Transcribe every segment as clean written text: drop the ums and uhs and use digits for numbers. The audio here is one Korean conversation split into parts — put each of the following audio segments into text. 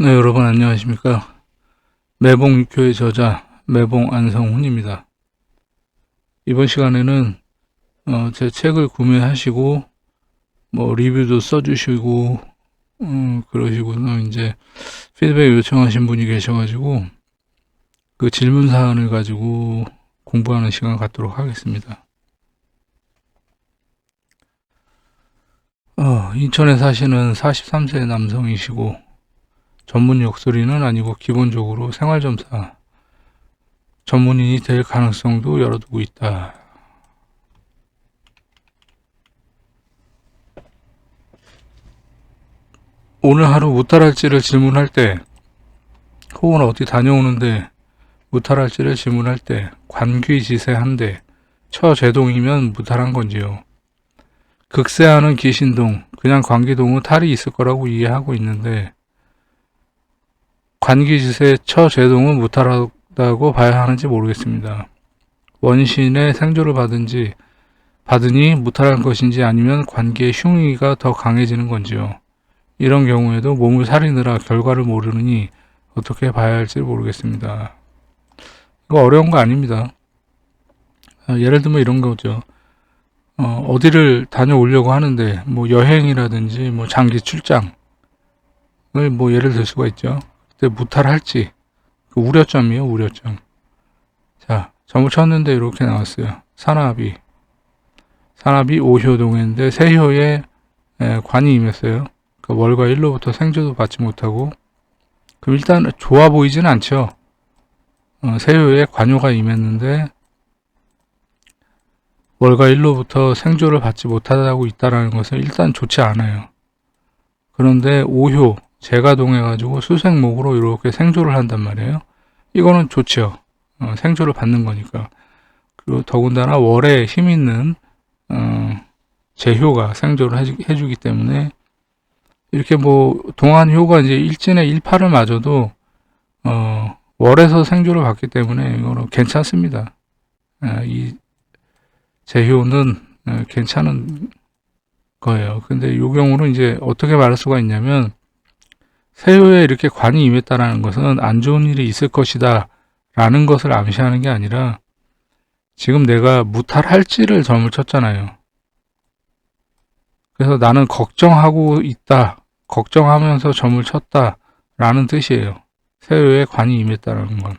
네, 여러분 안녕하십니까. 매봉교의 저자 매봉 안성훈입니다. 이번 시간에는 제 책을 구매하시고 뭐 리뷰도 써주시고 그러시고서 이제 피드백 요청하신 분이 계셔가지고 그 질문 사안을 가지고 공부하는 시간 갖도록 하겠습니다. 인천에 사시는 43세 남성이시고 전문 역술인은 아니고 기본적으로 생활점사 전문인이 될 가능성도 열어두고 있다. 오늘 하루 무탈할지를 질문할 때 혹은 어디 다녀오는데 무탈할지를 질문할 때 관귀지세한데 처제동이면 무탈한 건지요. 극세하는 기신동, 그냥 관기동은 탈이 있을 거라고 이해하고 있는데 관귀지세 처제동은 무탈하다고 봐야 하는지 모르겠습니다. 원신의 생조를 받으니 무탈한 것인지 아니면 관계의 흉의가 더 강해지는 건지요. 이런 경우에도 몸을 사리느라 결과를 모르느니 어떻게 봐야 할지 모르겠습니다. 이거 어려운 거 아닙니다. 예를 들면 이런 거죠. 어디를 다녀오려고 하는데 뭐 여행이라든지 뭐 장기 출장을 뭐 예를 들 수가 있죠. 그때 무탈할지 그 우려점이에요. 우려점. 자, 점을 쳤는데 이렇게 나왔어요. 산압이 5효동인데 세효에 관이 임했어요. 그 월과 일로부터 생조도 받지 못하고 그럼 일단 좋아 보이진 않죠. 세효에 관요가 임했는데 월과 일로부터 생조를 받지 못하고 있다는 것은 일단 좋지 않아요. 그런데 5효 재가 동해가지고 수생목으로 이렇게 생조를 한단 말이에요. 이거는 좋죠. 생조를 받는 거니까. 그리고 더군다나 월에 힘 있는 재효가 생조를 해주기 때문에 이렇게 뭐 동안효가 이제 일진의 일파를 맞아도 월에서 생조를 받기 때문에 이거는 괜찮습니다. 이 재효는 괜찮은 거예요. 근데 이 경우는 이제 어떻게 말할 수가 있냐면 세효에 이렇게 관이 임했다라는 것은 안 좋은 일이 있을 것이다 라는 것을 암시하는 게 아니라 지금 내가 무탈할지를 점을 쳤잖아요. 그래서 나는 걱정하고 있다, 걱정하면서 점을 쳤다 라는 뜻이에요. 세효에 관이 임했다는 건.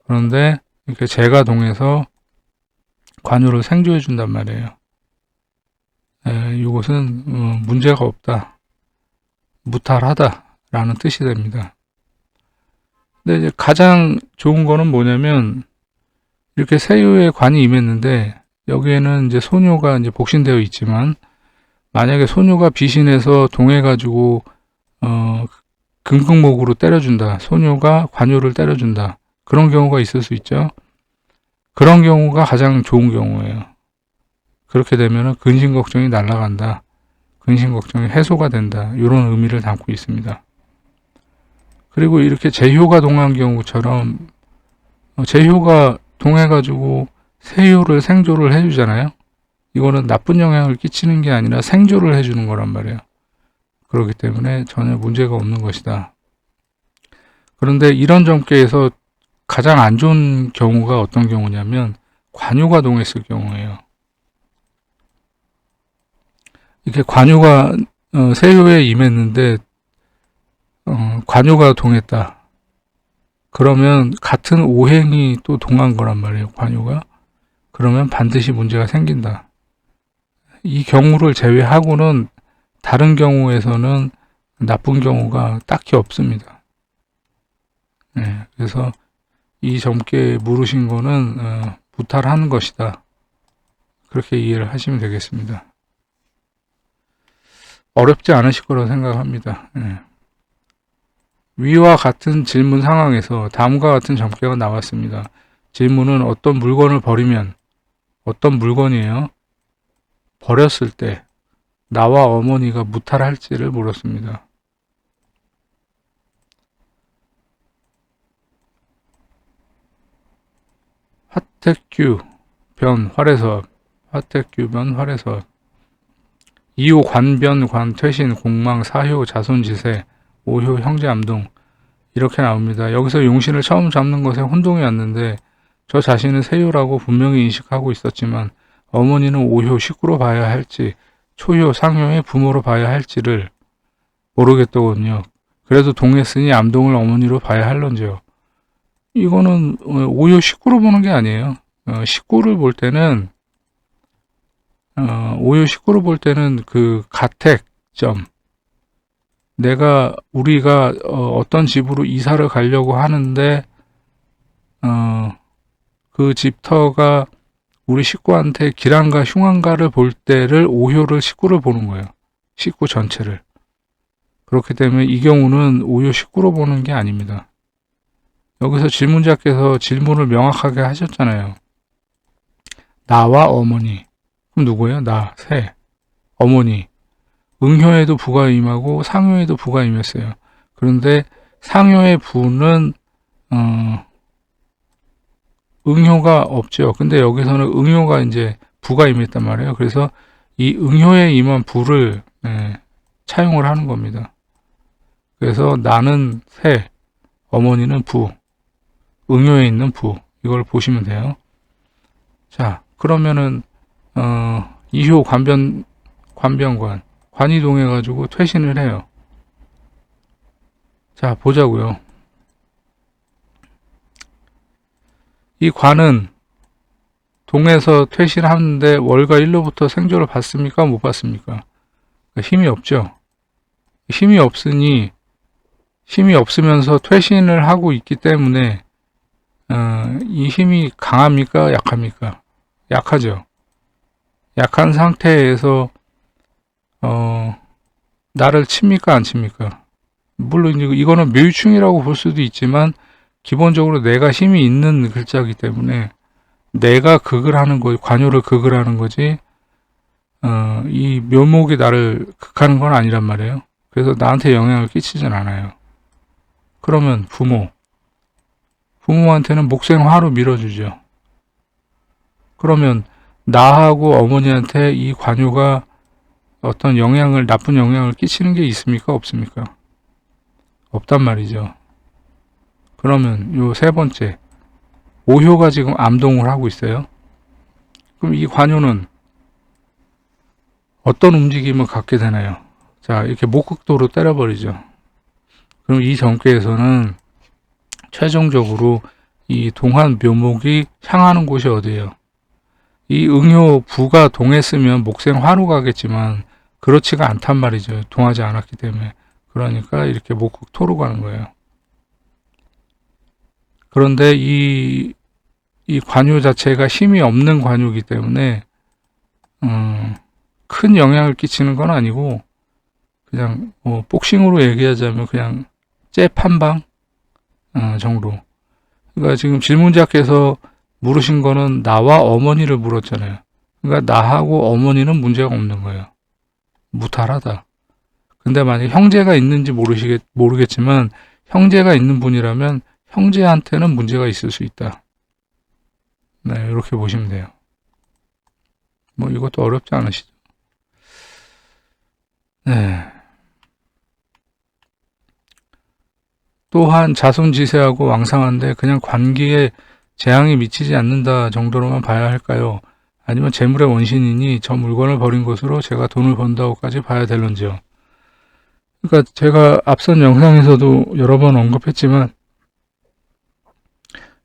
그런데 이렇게 재가 동해서 관요를 생조해 준단 말이에요. 이것은 문제가 없다, 무탈하다 라는 뜻이 됩니다. 근데 이제 가장 좋은 거는 뭐냐면 이렇게 세효에 관이 임했는데 여기에는 이제 소묘가 이제 복신되어 있지만 만약에 소묘가 비신해서 동해가지고 금극목으로 때려준다, 소묘가 관요를 때려준다, 그런 경우가 있을 수 있죠. 그런 경우가 가장 좋은 경우예요. 그렇게 되면 근심 걱정이 날아간다, 근심 걱정이 해소가 된다, 이런 의미를 담고 있습니다. 그리고 이렇게 재효가 동한 경우처럼 재효가 동해가지고 세효를 생조를 해주잖아요. 이거는 나쁜 영향을 끼치는 게 아니라 생조를 해주는 거란 말이에요. 그렇기 때문에 전혀 문제가 없는 것이다. 그런데 이런 점괘에서 가장 안 좋은 경우가 어떤 경우냐면 관요가 동했을 경우예요. 이렇게 관요가 세효에 임했는데 관요가 동했다. 그러면 같은 오행이 또 동한 거란 말이에요. 관요가. 그러면 반드시 문제가 생긴다. 이 경우를 제외하고는 다른 경우에서는 나쁜 경우가 딱히 없습니다. 그래서 이 점괘 물으신 거는 무탈하는 것이다. 그렇게 이해를 하시면 되겠습니다. 어렵지 않으실 거라고 생각합니다. 위와 같은 질문 상황에서 다음과 같은 점괘가 나왔습니다. 질문은 어떤 물건을 버리면, 어떤 물건이에요? 버렸을 때 나와 어머니가 무탈할지를 물었습니다. 화택규 변 활해섭, 화택규 변 활해섭, 이호 관변 관 퇴신 공망 사효 자손지세 오효 형제 암동 이렇게 나옵니다. 여기서 용신을 처음 잡는 것에 혼동이 왔는데 저 자신은 세효라고 분명히 인식하고 있었지만 어머니는 오효 식구로 봐야 할지 초효 상효의 부모로 봐야 할지를 모르겠더군요. 그래도 동했으니 암동을 어머니로 봐야 할런지요. 이거는 오효 식구로 보는 게 아니에요. 식구를 볼 때는 오효 식구로 볼 때는 그 가택점, 우리가 어떤 집으로 이사를 가려고 하는데 그 집터가 우리 식구한테 길한가 흉한가를 볼 때를 오효를 식구를 보는 거예요. 식구 전체를. 그렇기 때문에 이 경우는 오효 식구로 보는 게 아닙니다. 여기서 질문자께서 질문을 명확하게 하셨잖아요. 나와 어머니. 그럼 누구예요? 나, 새, 어머니. 응효에도 부가 임하고 상효에도 부가 임했어요. 그런데 상효의 부는 응효가 없죠. 근데 여기서는 응효가 이제 부가 임했단 말이에요. 그래서 이 응효에 임한 부를 차용을 하는 겁니다. 그래서 나는 새, 어머니는 부, 응효에 있는 부, 이걸 보시면 돼요. 자, 그러면은 2효 관변관 관이 동해가지고 퇴신을 해요. 자, 보자고요. 이 관은 동해서 퇴신하는데 월과 일로부터 생조를 받습니까? 못 받습니까? 힘이 없죠. 힘이 없으면서 퇴신을 하고 있기 때문에 이 힘이 강합니까? 약합니까? 약하죠. 약한 상태에서 나를 칩니까? 안 칩니까? 물론 이거는 묘유충이라고 볼 수도 있지만 기본적으로 내가 힘이 있는 글자이기 때문에 내가 극을 하는 거지, 관요를 극을 하는 거지 이 묘목이 나를 극하는 건 아니란 말이에요. 그래서 나한테 영향을 끼치진 않아요. 그러면 부모한테는 목생화로 밀어주죠. 그러면 나하고 어머니한테 이 관요가 어떤 나쁜 영향을 끼치는 게 있습니까? 없습니까? 없단 말이죠. 그러면 요 세 번째, 오효가 지금 암동을 하고 있어요. 그럼 이 관요는 어떤 움직임을 갖게 되나요? 자, 이렇게 목극도로 때려버리죠. 그럼 이 정계에서는 최종적으로 이 동한 묘목이 향하는 곳이 어디예요? 이 응효 부가 동했으면 목생화로 가겠지만 그렇지가 않단 말이죠. 동하지 않았기 때문에. 그러니까 이렇게 목극토로 가는 거예요. 그런데 이 관요 자체가 힘이 없는 관요이기 때문에 큰 영향을 끼치는 건 아니고 그냥 복싱으로 얘기하자면 그냥 잽 한 방 정도. 그러니까 지금 질문자께서 물으신 거는 나와 어머니를 물었잖아요. 그러니까 나하고 어머니는 문제가 없는 거예요. 무탈하다. 근데 만약 형제가 있는지 모르겠지만 형제가 있는 분이라면 형제한테는 문제가 있을 수 있다. 네, 이렇게 보시면 돼요. 뭐 이것도 어렵지 않으시죠? 네. 또한 자손지세하고 왕상한데 그냥 관기에 재앙이 미치지 않는다 정도로만 봐야 할까요? 아니면 재물의 원신이니 저 물건을 버린 것으로 제가 돈을 번다고까지 봐야 될런지요? 그러니까 제가 앞선 영상에서도 여러 번 언급했지만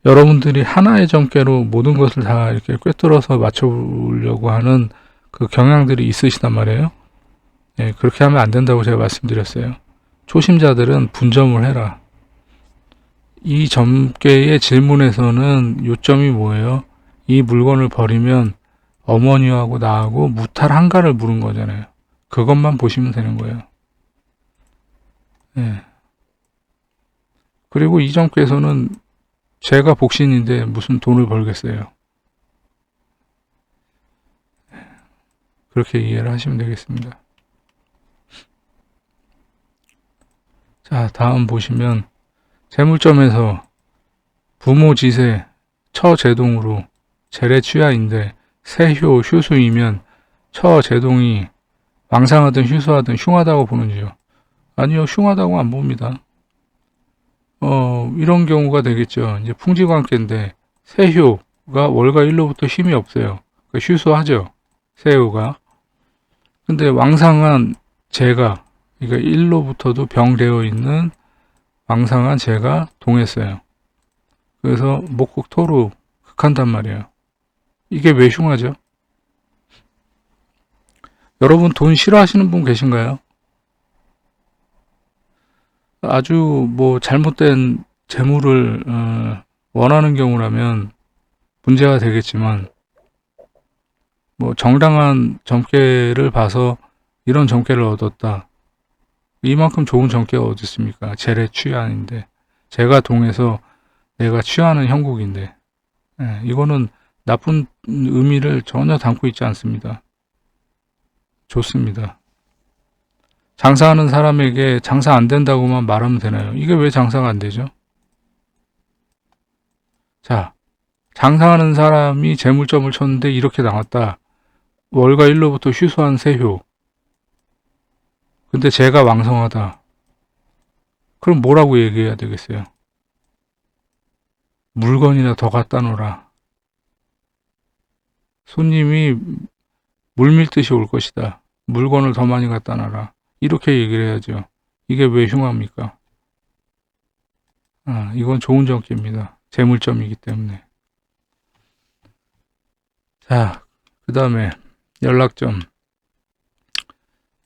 여러분들이 하나의 점괘로 모든 것을 다 이렇게 꿰뚫어서 맞춰보려고 하는 그 경향들이 있으시단 말이에요. 예, 그렇게 하면 안 된다고 제가 말씀드렸어요. 초심자들은 분점을 해라. 이 점괘의 질문에서는 요점이 뭐예요? 이 물건을 버리면 어머니하고 나하고 무탈한가를 물은 거잖아요. 그것만 보시면 되는 거예요. 예. 그리고 이 점괘에서는 제가 복신인데 무슨 돈을 벌겠어요. 그렇게 이해를 하시면 되겠습니다. 자, 다음 보시면 재물점에서 부모지세 처제동으로 재래취하인데 세효 휴수이면 처제동이 왕상하든 휴수하든 흉하다고 보는지요. 아니요, 흉하다고 안 봅니다. 이런 경우가 되겠죠. 이제 풍지관계인데 세효가 월과 일로부터 힘이 없어요. 그러니까 휴소하죠. 세효가. 근데 왕상한 재가, 그러니까 일로부터도 병되어 있는 왕상한 재가 동했어요. 그래서 목국 토로 극한단 말이에요. 이게 왜 흉하죠? 여러분 돈 싫어하시는 분 계신가요? 아주 뭐 잘못된 재물을 원하는 경우라면 문제가 되겠지만, 뭐 정당한 점괘를 봐서 이런 점괘를 얻었다. 이만큼 좋은 점괘가 어디 있습니까? 재래 취한인데, 재가 동해서 내가 취하는 형국인데, 이거는 나쁜 의미를 전혀 담고 있지 않습니다. 좋습니다. 장사하는 사람에게 장사 안 된다고만 말하면 되나요? 이게 왜 장사가 안 되죠? 자, 장사하는 사람이 재물점을 쳤는데 이렇게 나왔다. 월과 일로부터 휴소한 세효. 근데 재가 왕성하다. 그럼 뭐라고 얘기해야 되겠어요? 물건이나 더 갖다 놓으라. 손님이 물밀듯이 올 것이다. 물건을 더 많이 갖다 놔라. 이렇게 얘기를 해야죠. 이게 왜 흉합니까? 이건 좋은 점괘입니다. 재물점이기 때문에. 자, 그 다음에 연락점.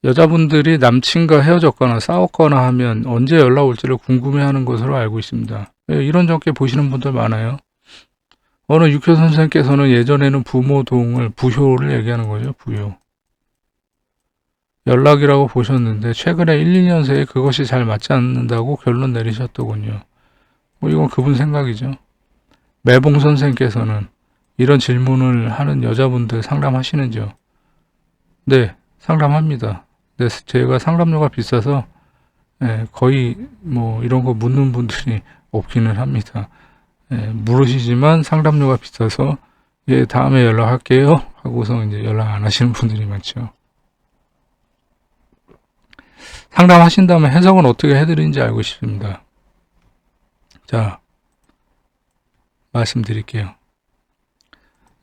여자분들이 남친과 헤어졌거나 싸웠거나 하면 언제 연락 올지를 궁금해하는 것으로 알고 있습니다. 이런 점괘 보시는 분들 많아요. 어느 육교 선생께서는 예전에는 부모동을 부효를 얘기하는 거죠. 부효. 연락이라고 보셨는데 최근에 1, 2년 새에 그것이 잘 맞지 않는다고 결론 내리셨더군요. 뭐 이건 그분 생각이죠. 매봉 선생께서는 이런 질문을 하는 여자분들 상담하시는지요? 네, 상담합니다. 근데 제가 상담료가 비싸서 거의 뭐 이런 거 묻는 분들이 없기는 합니다. 물으시지만 상담료가 비싸서 다음에 연락할게요 하고서 이제 연락 안 하시는 분들이 많죠. 상담하신다면 해석은 어떻게 해드리는지 알고 싶습니다. 자, 말씀드릴게요.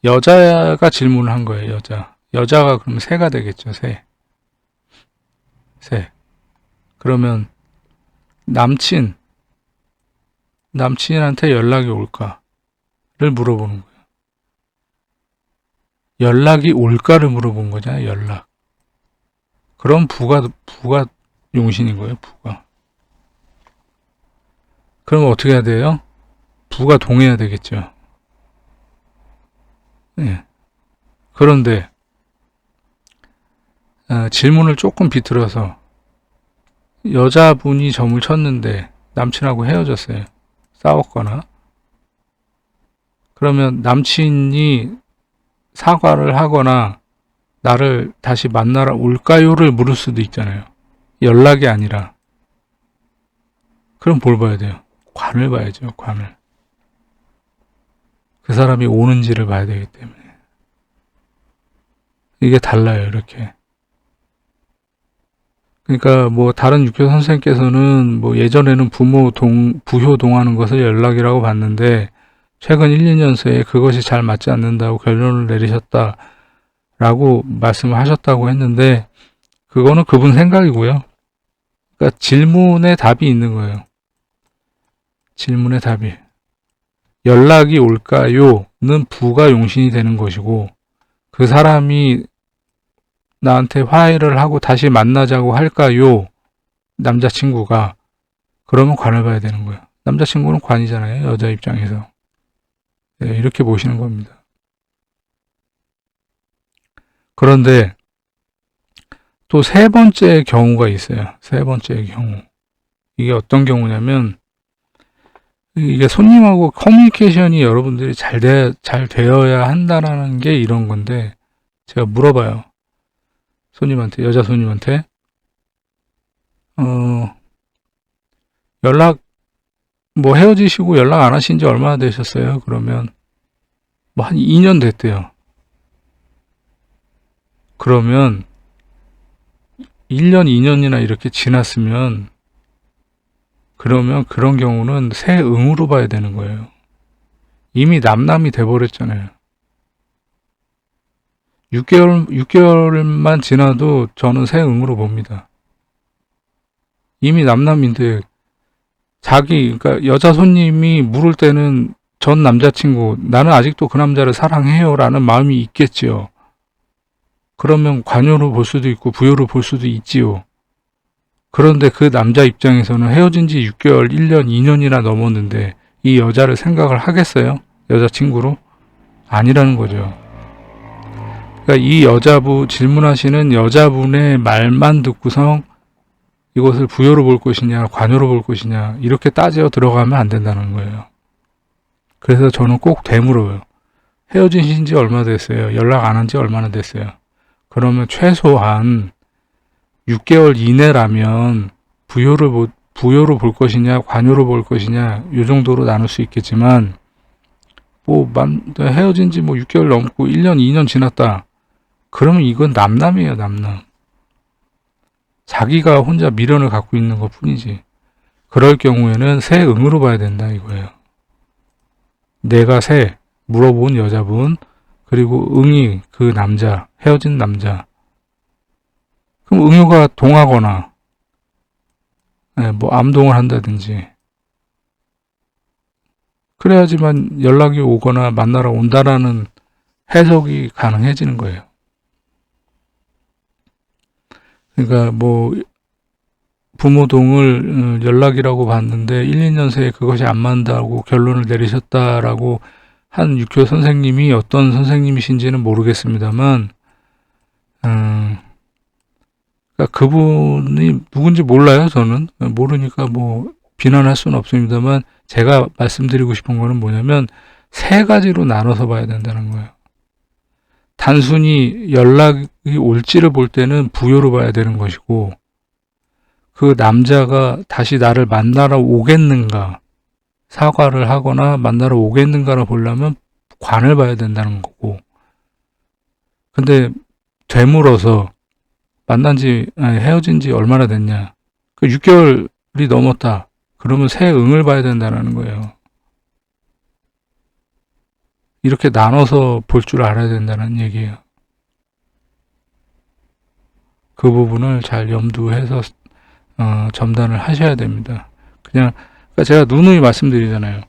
여자가 질문을 한 거예요. 여자가 그러면 새가 되겠죠. 새. 그러면 남친한테 연락이 올까를 물어보는 거예요. 연락이 올까를 물어본 거잖아요. 연락. 그럼 부가 용신인 거예요. 부가. 그럼 어떻게 해야 돼요? 부가 동해야 되겠죠. 그런데 질문을 조금 비틀어서 여자분이 점을 쳤는데 남친하고 헤어졌어요. 싸웠거나. 그러면 남친이 사과를 하거나 나를 다시 만나러 올까요를 물을 수도 있잖아요. 연락이 아니라. 그럼 뭘 봐야 돼요? 관을 봐야죠. 관을. 그 사람이 오는지를 봐야 되기 때문에. 이게 달라요. 이렇게. 그러니까 뭐 다른 육교 선생님께서는 뭐 예전에는 부효 동하는 것을 연락이라고 봤는데 최근 1, 2년 새에 그것이 잘 맞지 않는다고 결론을 내리셨다라고 말씀을 하셨다고 했는데 그거는 그분 생각이고요. 그러니까 질문에 답이 있는 거예요. 질문의 답이. 연락이 올까요?는 부가 용신이 되는 것이고 그 사람이 나한테 화해를 하고 다시 만나자고 할까요? 남자친구가. 그러면 관을 봐야 되는 거예요. 남자친구는 관이잖아요. 여자 입장에서. 이렇게 보시는 겁니다. 그런데 또 세 번째 경우가 있어요. 세 번째 경우. 이게 어떤 경우냐면 이게 손님하고 커뮤니케이션이 여러분들이 잘 되어야 한다는 게 이런 건데 제가 물어봐요. 손님한테, 여자 손님한테 연락 뭐 헤어지시고 연락 안 하신 지 얼마나 되셨어요? 그러면 뭐 한 2년 됐대요. 그러면 1년, 2년이나 이렇게 지났으면 그러면 그런 경우는 새 응으로 봐야 되는 거예요. 이미 남남이 돼버렸잖아요. 6개월만 지나도 저는 새 응으로 봅니다. 이미 남남인데 그러니까 여자 손님이 물을 때는 전 남자친구, 나는 아직도 그 남자를 사랑해요 라는 마음이 있겠지요. 그러면 관여로 볼 수도 있고 부여로 볼 수도 있지요. 그런데 그 남자 입장에서는 헤어진 지 6개월, 1년, 2년이나 넘었는데 이 여자를 생각을 하겠어요? 여자친구로? 아니라는 거죠. 그러니까 이 질문하시는 여자분의 말만 듣고서 이것을 부여로 볼 것이냐, 관여로 볼 것이냐, 이렇게 따져 들어가면 안 된다는 거예요. 그래서 저는 꼭 되물어요. 헤어지신 지 얼마 됐어요? 연락 안 한 지 얼마나 됐어요? 그러면 최소한 6개월 이내라면 부여로 볼 것이냐, 관여로 볼 것이냐, 이 정도로 나눌 수 있겠지만, 헤어진 지 6개월 넘고 1년, 2년 지났다. 그러면 이건 남남이에요, 남남. 자기가 혼자 미련을 갖고 있는 것 뿐이지. 그럴 경우에는 새 응으로 봐야 된다 이거예요. 내가 물어본 여자분, 그리고 응이 그 남자, 헤어진 남자. 그럼 응유가 동하거나, 암동을 한다든지. 그래야지만 연락이 오거나 만나러 온다라는 해석이 가능해지는 거예요. 그러니까 부모동을 연락이라고 봤는데 1, 2년 새에 그것이 안 맞는다고 결론을 내리셨다라고 한 육교 선생님이 어떤 선생님이신지는 모르겠습니다만 그러니까 그분이 누군지 몰라요. 저는 모르니까 비난할 수는 없습니다만 제가 말씀드리고 싶은 거는 뭐냐면 세 가지로 나눠서 봐야 된다는 거예요. 단순히 연락이 올지를 볼 때는 부여로 봐야 되는 것이고 그 남자가 다시 나를 만나러 오겠는가, 사과를 하거나 만나러 오겠는가를 보려면 관을 봐야 된다는 거고, 근데 되물어서 헤어진 지 얼마나 됐냐, 그 6개월이 넘었다. 그러면 새 응을 봐야 된다는 거예요. 이렇게 나눠서 볼 줄 알아야 된다는 얘기예요. 그 부분을 잘 염두해서 점단을 하셔야 됩니다. 그러니까 제가 누누이 말씀드리잖아요.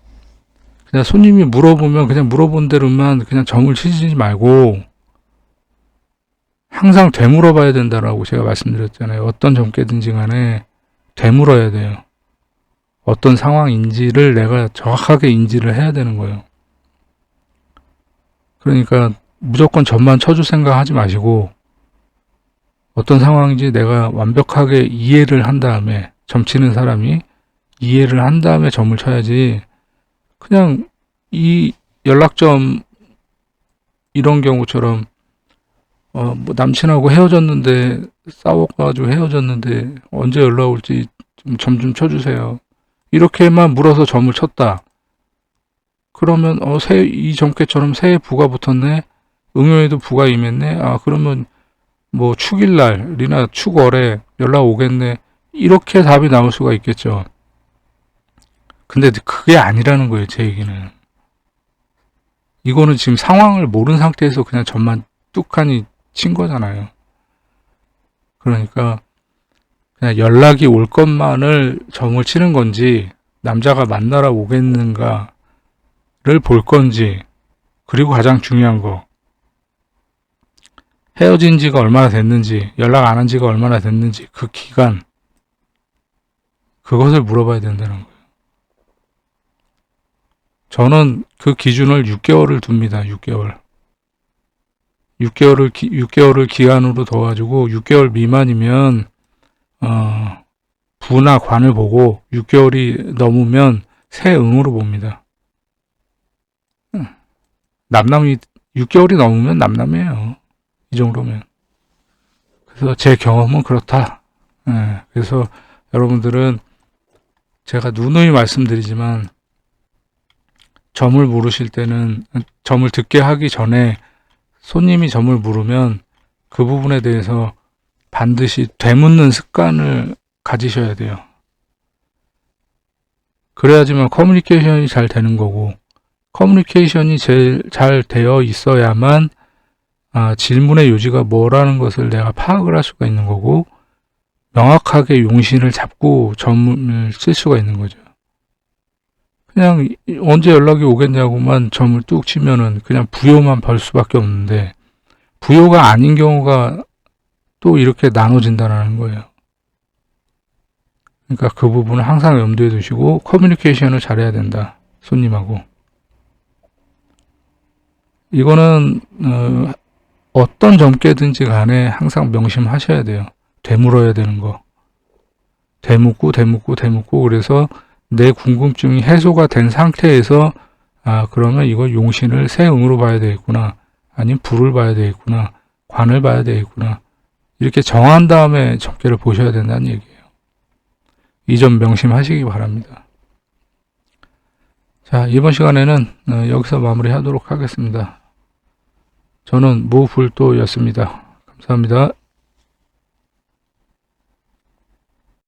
그냥 손님이 물어보면 그냥 물어본 대로만 그냥 점을 치지 말고 항상 되물어봐야 된다라고 제가 말씀드렸잖아요. 어떤 점괘든지 간에 되물어야 돼요. 어떤 상황인지를 내가 정확하게 인지를 해야 되는 거예요. 그러니까 무조건 점만 쳐줄 생각하지 마시고 어떤 상황인지 내가 완벽하게 이해를 한 다음에, 점치는 사람이 이해를 한 다음에 점을 쳐야지, 그냥 이 연락점 이런 경우처럼 남친하고 헤어졌는데, 싸워가지고 헤어졌는데 언제 연락 올지 점 좀 쳐주세요, 이렇게만 물어서 점을 쳤다. 그러면 이 점괘처럼 새해 부가 붙었네, 응요에도 부가 임했네, 그러면 축일날이나 축월에 연락 오겠네, 이렇게 답이 나올 수가 있겠죠. 근데 그게 아니라는 거예요, 제 얘기는. 이거는 지금 상황을 모르는 상태에서 그냥 점만 뚝하니 친 거잖아요. 그러니까 그냥 연락이 올 것만을 점을 치는 건지, 남자가 만나러 오겠는가를 볼 건지, 그리고 가장 중요한 거, 헤어진 지가 얼마나 됐는지, 연락 안 한 지가 얼마나 됐는지, 그 기간, 그것을 물어봐야 된다는 거예요. 저는 그 기준을 6개월을 둡니다. 6개월을 기한으로 둬가지고 6개월 미만이면 부나 관을 보고 6개월이 넘으면 새 응으로 봅니다. 남남이 6개월이 넘으면 남남이에요. 이 정도면. 그래서 제 경험은 그렇다. 그래서 여러분들은 제가 누누이 말씀드리지만 점을 물으실 때는 점을 듣게 하기 전에 손님이 점을 물으면 그 부분에 대해서 반드시 되묻는 습관을 가지셔야 돼요. 그래야지만 커뮤니케이션이 잘 되는 거고, 커뮤니케이션이 제일 잘 되어 있어야만 질문의 요지가 뭐라는 것을 내가 파악을 할 수가 있는 거고, 명확하게 용신을 잡고 점을 쓸 수가 있는 거죠. 그냥 언제 연락이 오겠냐고만 점을 뚝 치면은 그냥 부요만 벌 수밖에 없는데, 부요가 아닌 경우가 또 이렇게 나눠진다는 거예요. 그러니까 그 부분을 항상 염두에 두시고 커뮤니케이션을 잘해야 된다. 손님하고. 이거는 어떤 점괘든지 간에 항상 명심하셔야 돼요. 되물어야 되는 거. 되묻고 그래서 내 궁금증이 해소가 된 상태에서 그러면 이거 용신을 세음으로 봐야 되겠구나. 아니면 불을 봐야 되겠구나. 관을 봐야 되겠구나. 이렇게 정한 다음에 점괘를 보셔야 된다는 얘기예요. 이 점 명심하시기 바랍니다. 자, 이번 시간에는 여기서 마무리하도록 하겠습니다. 저는 무불도였습니다. 감사합니다.